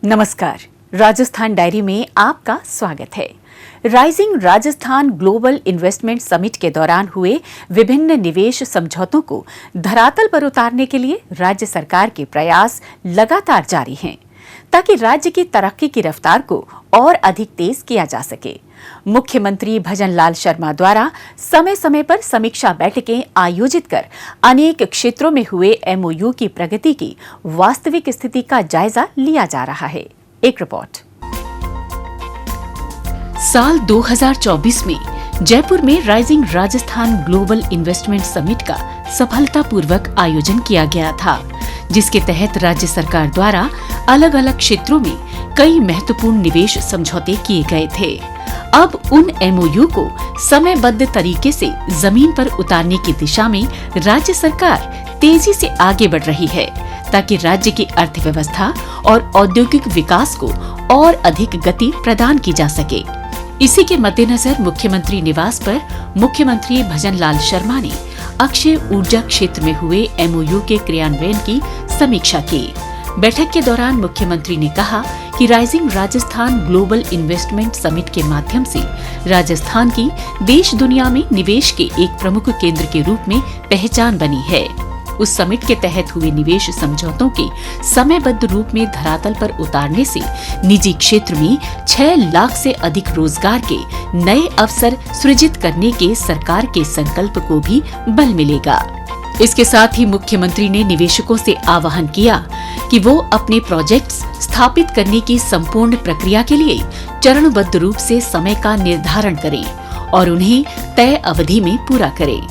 नमस्कार, राजस्थान डायरी में आपका स्वागत है। Rising Rajasthan global investment summit के दौरान हुए विभिन्न निवेश समझौतों को धरातल पर उतारने के लिए राज्य सरकार के प्रयास लगातार जारी हैं, ताकि राज्य की तरक्की की रफ्तार को और अधिक तेज किया जा सके। मुख्यमंत्री भजन लाल शर्मा द्वारा समय समय पर समीक्षा बैठकें आयोजित कर अनेक क्षेत्रों में हुए एमओयू की प्रगति की वास्तविक स्थिति का जायजा लिया जा रहा है। एक रिपोर्ट। साल 2024 में जयपुर में rising Rajasthan global investment summit का सफलतापूर्वक आयोजन किया गया था, जिसके तहत राज्य सरकार द्वारा अलग अलग क्षेत्रों में कई महत्वपूर्ण निवेश समझौते किए गए थे। अब उन एमओयू को समयबद्ध तरीके से जमीन पर उतारने की दिशा में राज्य सरकार तेजी से आगे बढ़ रही है, ताकि राज्य की अर्थव्यवस्था और औद्योगिक विकास को और अधिक गति प्रदान की जा सके। इसी के मद्देनजर मुख्यमंत्री निवास पर मुख्यमंत्री भजन लाल शर्मा ने अक्षय ऊर्जा क्षेत्र में हुए एमओयू के क्रियान्वयन की समीक्षा की। बैठक के दौरान मुख्यमंत्री ने कहा कि rising Rajasthan global investment summit के माध्यम से राजस्थान की देश दुनिया में निवेश के एक प्रमुख केंद्र के रूप में पहचान बनी है। उस समिट के तहत हुए निवेश समझौतों के समयबद्ध रूप में धरातल पर उतारने से निजी क्षेत्र में 6 लाख से अधिक रोजगार के नए अवसर सृजित करने के सरकार के संकल्प को भी बल मिलेगा। इसके साथ ही मुख्यमंत्री ने निवेशकों से आह्वान किया कि वो अपने प्रोजेक्ट्स स्थापित करने की संपूर्ण प्रक्रिया के लिए चरणबद्ध रूप से समय का निर्धारण करें और उन्हें तय अवधि में पूरा करें।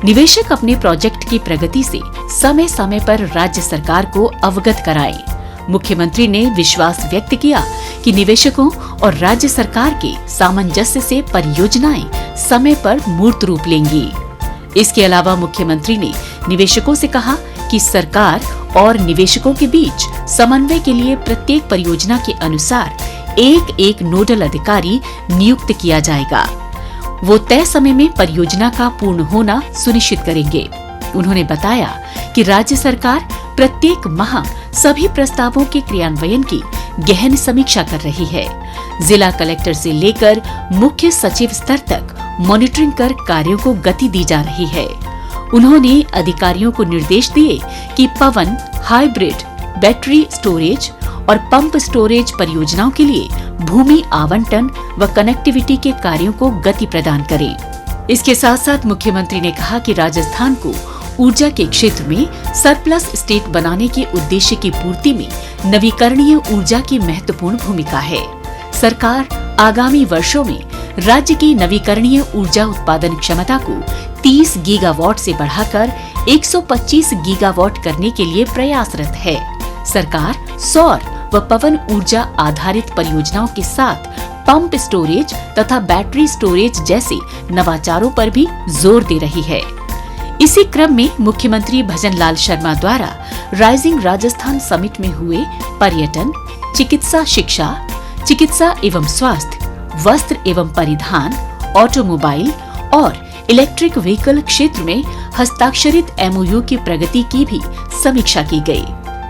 निवेशक अपने प्रोजेक्ट की प्रगति से समय समय पर राज्य सरकार को अवगत कराएं। मुख्यमंत्री ने विश्वास व्यक्त किया कि निवेशकों और राज्य सरकार के सामंजस्य से परियोजनाएं समय पर मूर्त रूप लेंगी। इसके अलावा मुख्यमंत्री ने निवेशकों से कहा कि सरकार और निवेशकों के बीच समन्वय के लिए प्रत्येक परियोजना के अनुसार एक नोडल अधिकारी नियुक्त किया जाएगा। वो तय समय में परियोजना का पूर्ण होना सुनिश्चित करेंगे। उन्होंने बताया कि राज्य सरकार प्रत्येक माह सभी प्रस्तावों के क्रियान्वयन की गहन समीक्षा कर रही है। जिला कलेक्टर से लेकर मुख्य सचिव स्तर तक मॉनिटरिंग कर कार्यों को गति दी जा रही है। उन्होंने अधिकारियों को निर्देश दिए कि पवन, हाइब्रिड, बैटरी स्टोरेज और पंप स्टोरेज परियोजनाओं के लिए भूमि आवंटन व कनेक्टिविटी के कार्यों को गति प्रदान करें। इसके साथ साथ मुख्यमंत्री ने कहा कि राजस्थान को ऊर्जा के क्षेत्र में सरप्लस स्टेट बनाने के उद्देश्य की पूर्ति में नवीकरणीय ऊर्जा की महत्वपूर्ण भूमिका है। सरकार आगामी वर्षों में राज्य की नवीकरणीय ऊर्जा उत्पादन क्षमता को 30 गीगावाट से बढ़ाकर 125 गीगावाट करने के लिए प्रयासरत है। सरकार सौर व पवन ऊर्जा आधारित परियोजनाओं के साथ पंप स्टोरेज तथा बैटरी स्टोरेज जैसे नवाचारों पर भी जोर दे रही है। इसी क्रम में मुख्यमंत्री भजन लाल शर्मा द्वारा राइजिंग राजस्थान समिट में हुए पर्यटन, चिकित्सा शिक्षा, चिकित्सा एवं स्वास्थ्य, वस्त्र एवं परिधान, ऑटोमोबाइल और इलेक्ट्रिक व्हीकल क्षेत्र में हस्ताक्षरित एमओयू की प्रगति की भी समीक्षा की गई।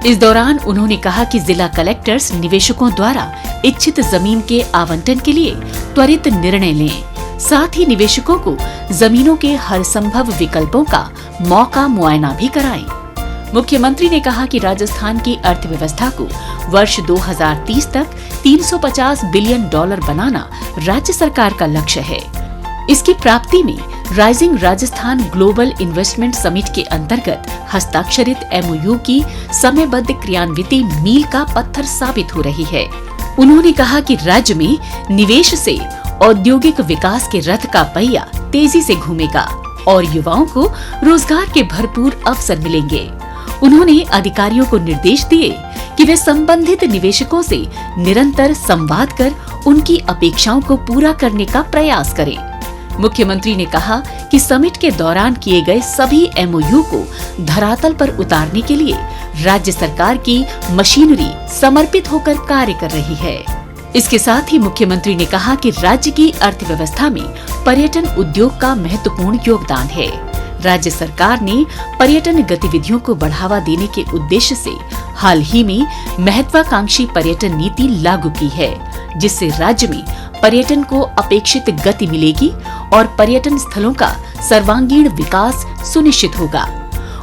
इस दौरान उन्होंने कहा कि जिला कलेक्टर्स निवेशकों द्वारा इच्छित जमीन के आवंटन के लिए त्वरित निर्णय लें। साथ ही निवेशकों को जमीनों के हर संभव विकल्पों का मौका मुआयना भी कराएं। मुख्यमंत्री ने कहा कि राजस्थान की अर्थव्यवस्था को वर्ष 2030 तक $350 बिलियन बनाना राज्य सरकार का लक्ष्य है। इसकी प्राप्ति में rising Rajasthan global investment summit के अंतर्गत हस्ताक्षरित एमओयू की समयबद्ध क्रियान्विति मील का पत्थर साबित हो रही है। उन्होंने कहा कि राज्य में निवेश से औद्योगिक विकास के रथ का पहिया तेजी से घूमेगा और युवाओं को रोजगार के भरपूर अवसर मिलेंगे। उन्होंने अधिकारियों को निर्देश दिए कि वे संबंधित निवेशकों से निरंतर संवाद कर उनकी अपेक्षाओं को पूरा करने का प्रयास करें। मुख्यमंत्री ने कहा कि समिट के दौरान किए गए सभी एमओयू को धरातल पर उतारने के लिए राज्य सरकार की मशीनरी समर्पित होकर कार्य कर रही है। इसके साथ ही मुख्यमंत्री ने कहा कि राज्य की अर्थव्यवस्था में पर्यटन उद्योग का महत्वपूर्ण योगदान है। राज्य सरकार ने पर्यटन गतिविधियों को बढ़ावा देने के उद्देश्य से हाल ही में महत्वाकांक्षी पर्यटन नीति लागू की है, जिससे राज्य में पर्यटन को अपेक्षित गति मिलेगी और पर्यटन स्थलों का सर्वांगीण विकास सुनिश्चित होगा।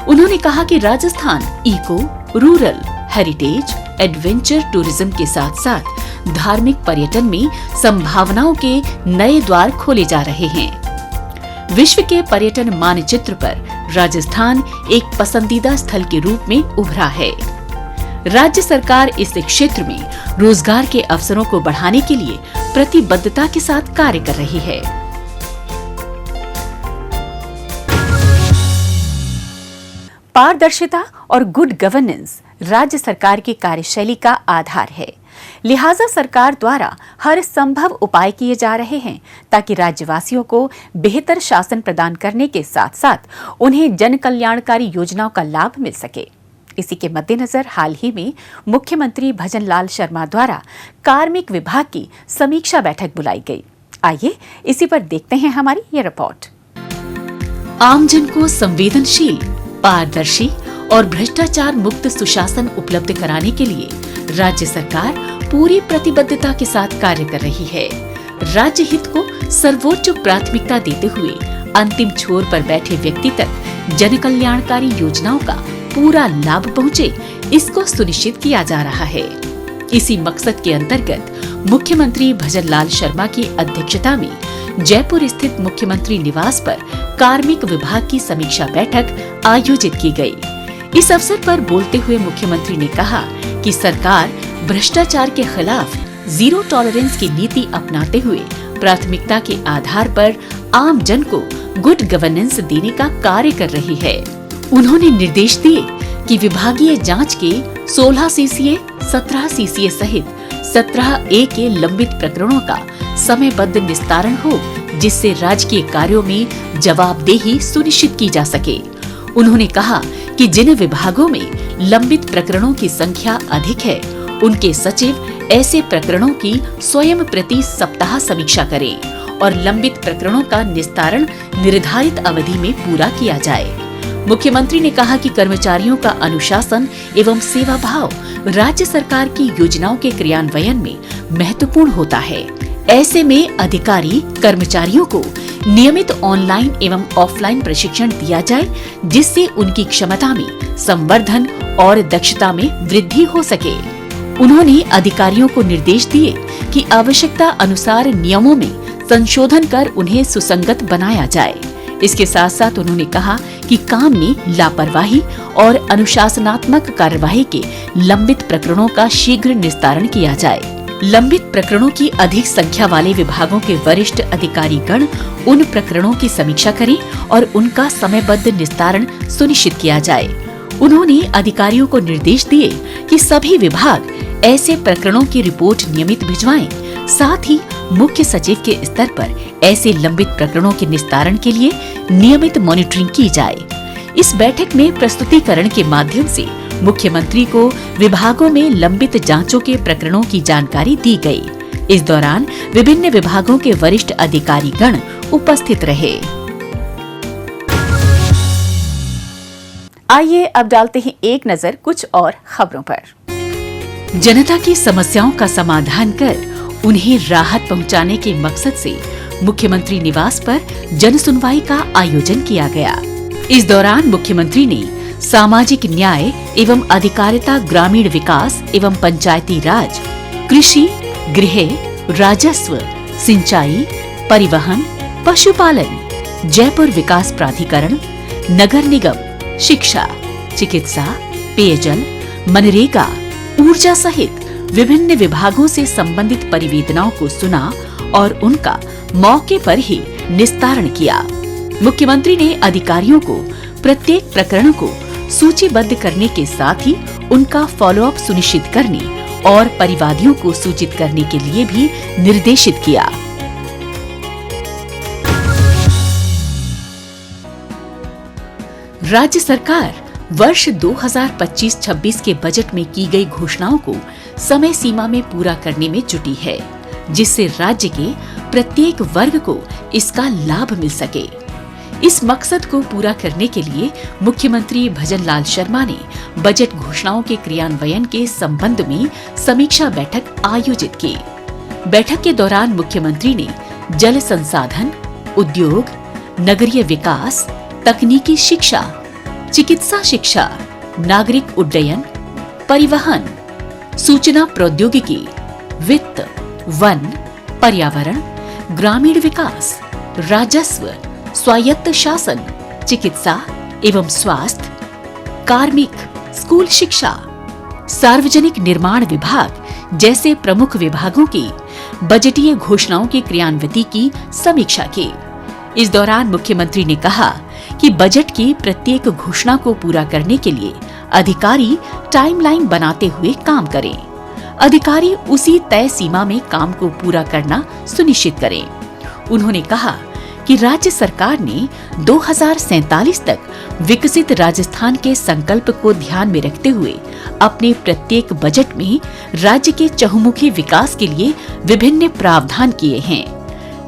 उन्होंने कहा कि Rajasthan eco, rural, heritage, adventure tourism के साथ साथ धार्मिक पर्यटन में संभावनाओं के नए द्वार खोले जा रहे हैं। विश्व के पर्यटन मानचित्र पर राजस्थान एक पसंदीदा स्थल के रूप में उभरा है। राज्य सरकार इस क्षेत्र में रोजगार के अवसरों को बढ़ाने के लिए प्रतिबद्धता के साथ कार्य कर रही है। पारदर्शिता और गुड गवर्नेंस राज्य सरकार की कार्यशैली का आधार है। लिहाजा सरकार द्वारा हर संभव उपाय किए जा रहे हैं ताकि राज्यवासियों को बेहतर शासन प्रदान करने के साथ साथ उन्हें जन कल्याणकारी योजनाओं का लाभ मिल सके। इसी के मद्देनजर हाल ही में मुख्यमंत्री भजन लाल शर्मा द्वारा कार्मिक विभाग की समीक्षा बैठक बुलाई गई। आइए इसी पर देखते हैं हमारी ये रिपोर्ट। आमजन को संवेदनशील, पारदर्शी और भ्रष्टाचार मुक्त सुशासन उपलब्ध कराने के लिए राज्य सरकार पूरी प्रतिबद्धता के साथ कार्य कर रही है। राज्य हित को सर्वोच्च प्राथमिकता देते हुए अंतिम छोर पर बैठे व्यक्ति तक जन कल्याणकारी योजनाओं का पूरा लाभ पहुंचे, इसको सुनिश्चित किया जा रहा है। इसी मकसद के अंतर्गत मुख्यमंत्री भजन लाल शर्मा की अध्यक्षता में जयपुर स्थित मुख्यमंत्री निवास पर कार्मिक विभाग की समीक्षा बैठक आयोजित की गई। इस अवसर पर बोलते हुए मुख्यमंत्री ने कहा कि सरकार भ्रष्टाचार के खिलाफ जीरो टॉलरेंस की नीति अपनाते हुए प्राथमिकता के आधार पर आम जन को गुड गवर्नेंस देने का कार्य कर रही है। उन्होंने निर्देश दिए कि विभागीय जांच के 16 सीसीए, 17 सीसीए सहित 17A के लंबित प्रकरणों का समयबद्ध निस्तारण हो, जिससे राजकीय कार्यों में जवाबदेही सुनिश्चित की जा सके। उन्होंने कहा कि जिन विभागों में लंबित प्रकरणों की संख्या अधिक है, उनके सचिव ऐसे प्रकरणों की स्वयं प्रति सप्ताह समीक्षा करें और लंबित प्रकरणों का निस्तारण निर्धारित अवधि में पूरा किया जाए। मुख्यमंत्री ने कहा कि कर्मचारियों का अनुशासन एवं सेवा भाव राज्य सरकार की योजनाओं के क्रियान्वयन में महत्वपूर्ण होता है। ऐसे में अधिकारी कर्मचारियों को नियमित ऑनलाइन एवं ऑफलाइन प्रशिक्षण दिया जाए, जिससे उनकी क्षमता में संवर्धन और दक्षता में वृद्धि हो सके। उन्होंने अधिकारियों को निर्देश दिए कि आवश्यकता अनुसार नियमों में संशोधन कर उन्हें सुसंगत बनाया जाए। इसके साथ साथ उन्होंने कहा कि काम में लापरवाही और अनुशासनात्मक कार्यवाही के लंबित प्रकरणों का शीघ्र निस्तारण किया जाए। लंबित प्रकरणों की अधिक संख्या वाले विभागों के वरिष्ठ अधिकारी गण उन प्रकरणों की समीक्षा करें और उनका समयबद्ध निस्तारण सुनिश्चित किया जाए। उन्होंने अधिकारियों को निर्देश दिए कि सभी विभाग ऐसे प्रकरणों की रिपोर्ट नियमित भिजवाएं। साथ ही मुख्य सचिव के स्तर पर ऐसे लंबित प्रकरणों के निस्तारण के लिए नियमित मॉनिटरिंग की जाए। इस बैठक में प्रस्तुतिकरण के माध्यम से मुख्यमंत्री को विभागों में लंबित जांचों के प्रकरणों की जानकारी दी गई। इस दौरान विभिन्न विभागों के वरिष्ठ अधिकारी गण उपस्थित रहे। आइए अब डालते हैं एक नजर कुछ और खबरों पर। जनता की समस्याओं का समाधान कर उन्हें राहत पहुंचाने के मकसद से मुख्यमंत्री निवास पर जन सुनवाई का आयोजन किया गया। इस दौरान मुख्यमंत्री ने सामाजिक न्याय एवं अधिकारिता, ग्रामीण विकास एवं पंचायती राज, कृषि, गृह, राजस्व, सिंचाई, परिवहन, पशुपालन, जयपुर विकास प्राधिकरण, नगर निगम, शिक्षा, चिकित्सा, पेयजल, मनरेगा, ऊर्जा सहित विभिन्न विभागों से संबंधित परिवेदनाओं को सुना और उनका मौके पर ही निस्तारण किया। मुख्यमंत्री ने अधिकारियों को प्रत्येक प्रकरण को सूचीबद्ध करने के साथ ही उनका फॉलोअप सुनिश्चित करने और परिवादियों को सूचित करने के लिए भी निर्देशित किया। राज्य सरकार वर्ष 2025-26 के बजट में की गई घोषणाओं को समय सीमा में पूरा करने में जुटी है, जिससे राज्य के प्रत्येक वर्ग को इसका लाभ मिल सके। इस मकसद को पूरा करने के लिए मुख्यमंत्री भजनलाल शर्मा ने बजट घोषणाओं के क्रियान्वयन के संबंध में समीक्षा बैठक आयोजित की। बैठक के दौरान मुख्यमंत्री ने जल संसाधन, उद्योग, नगरीय विकास, तकनीकी शिक्षा, चिकित्सा शिक्षा, नागरिक उड्डयन, परिवहन, सूचना प्रौद्योगिकी, वित्त, वन, पर्यावरण, ग्रामीण विकास, राजस्व, स्वायत्त शासन, चिकित्सा एवं स्वास्थ्य, कार्मिक, स्कूल शिक्षा, सार्वजनिक निर्माण विभाग जैसे प्रमुख विभागों की बजटीय घोषणाओं की क्रियान्विति की समीक्षा की। इस दौरान मुख्यमंत्री ने कहा कि बजट की प्रत्येक घोषणा को पूरा करने के लिए अधिकारी टाइमलाइन बनाते हुए काम करें। अधिकारी उसी तय सीमा में काम को पूरा करना सुनिश्चित करें। उन्होंने कहा कि राज्य सरकार ने 2047 तक विकसित राजस्थान के संकल्प को ध्यान में रखते हुए अपने प्रत्येक बजट में राज्य के चहुमुखी विकास के लिए विभिन्न प्रावधान किए हैं।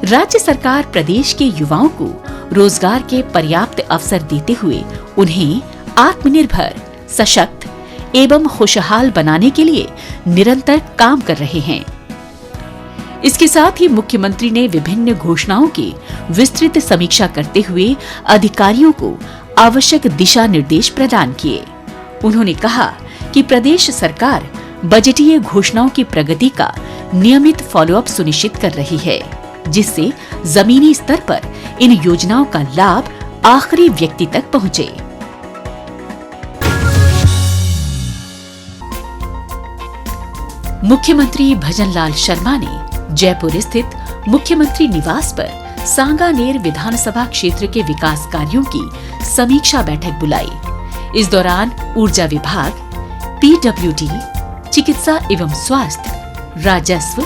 राज्य सरकार प्रदेश के युवाओं को रोजगार के पर्याप्त अवसर देते हुए उन्हें आत्मनिर्भर, सशक्त एवं खुशहाल बनाने के लिए निरंतर काम कर रहे हैं। इसके साथ ही मुख्यमंत्री ने विभिन्न घोषणाओं की विस्तृत समीक्षा करते हुए अधिकारियों को आवश्यक दिशा निर्देश प्रदान किए। उन्होंने कहा कि प्रदेश सरकार बजटीय घोषणाओं की प्रगति का नियमित फॉलोअप सुनिश्चित कर रही है, जिससे जमीनी स्तर पर इन योजनाओं का लाभ आखिरी व्यक्ति तक पहुंचे। मुख्यमंत्री भजनलाल शर्मा ने जयपुर स्थित मुख्यमंत्री निवास पर सांगानेर विधानसभा क्षेत्र के विकास कार्यों की समीक्षा बैठक बुलाई। इस दौरान ऊर्जा विभाग, पीडब्ल्यूडी, चिकित्सा एवं स्वास्थ्य, राजस्व,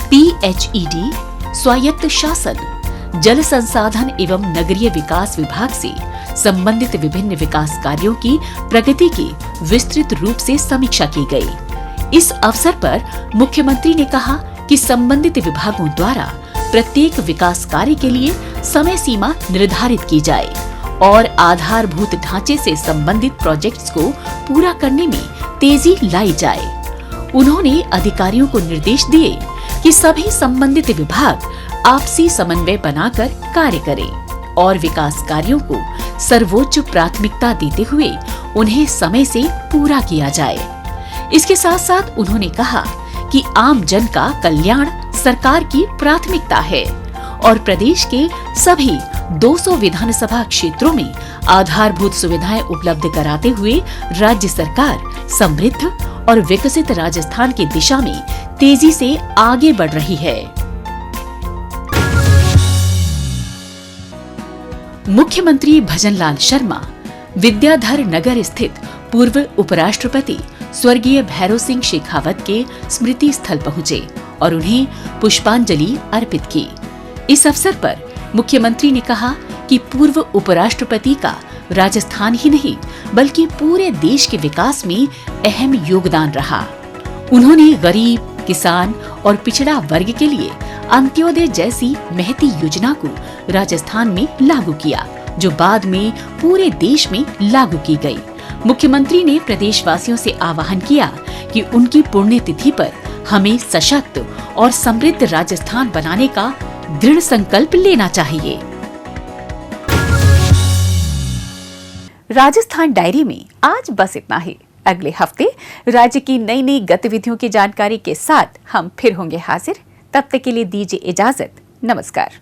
पीएचईडी, स्वायत्त शासन, जल संसाधन एवं नगरीय विकास विभाग से संबंधित विभिन्न विकास कार्यों की प्रगति की विस्तृत रूप से समीक्षा की गई। इस अवसर पर मुख्यमंत्री ने कहा कि संबंधित विभागों द्वारा प्रत्येक विकास कार्य के लिए समय सीमा निर्धारित की जाए और आधारभूत ढांचे से संबंधित प्रोजेक्ट्स को पूरा करने में तेजी लाई जाए। उन्होंने अधिकारियों को निर्देश दिए कि सभी संबंधित विभाग आपसी समन्वय बनाकर कार्य करें और विकास कार्यों को सर्वोच्च प्राथमिकता देते हुए उन्हें समय से पूरा किया जाए। इसके साथ साथ उन्होंने कहा कि आम जन का कल्याण सरकार की प्राथमिकता है और प्रदेश के सभी 200 विधानसभा क्षेत्रों में आधारभूत सुविधाएं उपलब्ध कराते हुए राज्य सरकार समृद्ध और विकसित राजस्थान की दिशा में तेजी से आगे बढ़ रही है। मुख्यमंत्री भजनलाल शर्मा विद्याधर नगर स्थित पूर्व उपराष्ट्रपति स्वर्गीय भैरव सिंह शेखावत के स्मृति स्थल पहुंचे और उन्हें पुष्पांजलि अर्पित की। इस अवसर पर मुख्यमंत्री ने कहा कि पूर्व उपराष्ट्रपति का राजस्थान ही नहीं बल्कि पूरे देश के विकास में अहम योगदान रहा। उन्होंने गरीब, किसान और पिछड़ा वर्ग के लिए अंत्योदय जैसी महती योजना को राजस्थान में लागू किया, जो बाद में पूरे देश में लागू की गई। मुख्यमंत्री ने प्रदेशवासियों से आह्वान किया कि उनकी पुण्यतिथि पर हमें सशक्त और समृद्ध राजस्थान बनाने का दृढ़ संकल्प लेना चाहिए। राजस्थान डायरी में आज बस इतना ही। अगले हफ्ते राज्य की नई नई गतिविधियों की जानकारी के साथ हम फिर होंगे हाजिर। तब तक के लिए दीजिए इजाजत। नमस्कार।